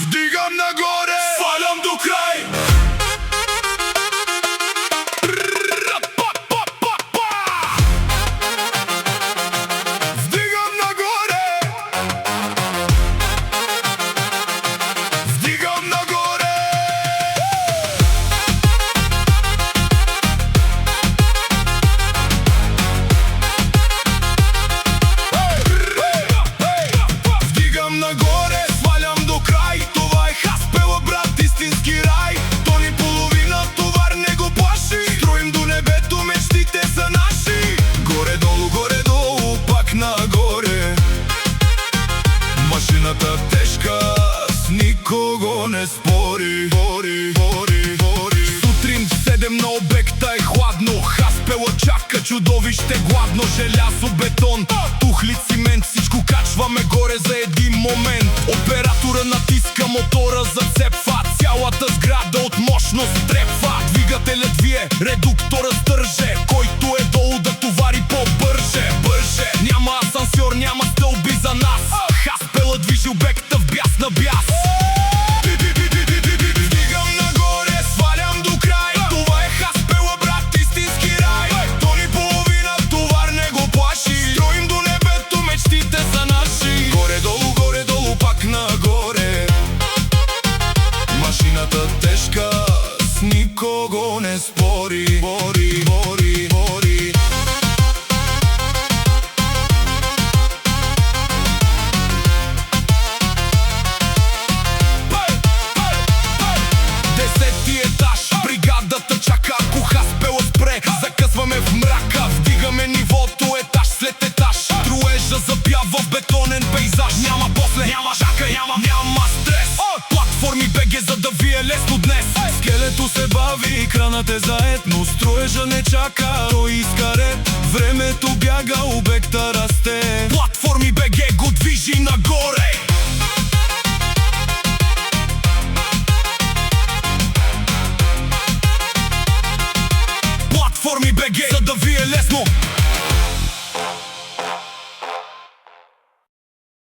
Вдигам нагоре, свалям до край. Вдигам нагоре, вдигам нагоре. Вдигам нагоре, свалям до край. Това е Хаспела, брат, истински рай. То ни половина товар не го плаши. Строим до небето, мечтите са наши. Горе-долу, пак нагоре. Машината тежка, с никого не спори. Сутрин в 7 на обекта е хладно. Хаспела чака чудовище гладно. Желязо, бетон, тухли, цимент, всичко качваме горе за един момент. Оператора натиска, мотора зацепва. Цялата сграда от мощност трепва. Двигателят вие, редуктора стърже. Който е долу да товари по-бърже. Няма асансьор, няма стълби за нас. Хаспела движи обекта в бяс на бяс. Вдигам нагоре, свалям до край. Това е Хаспела, брат, истински рай. То ни половина товар не го плаши. Строим до небето, мечтите са наши. Горе-долу, пак нагоре. Машината тежка, с никого не спори. Десети етаж, бригадата чака, ако Хаспела спре. Закъсваме в мрака, вдигаме нивото етаж след етаж. Строежа запява в бетонен пейзаж. Няма после, няма жака, няма стрес. Платформи БГ, за да ви е лесно днес. Скелето се бави, кранът е заед, но строежа не чака, той иска ред. Времето бяга, обекта расте. Платформи БГ го движи нагоре. Платформи БГ, за да ви е лесно.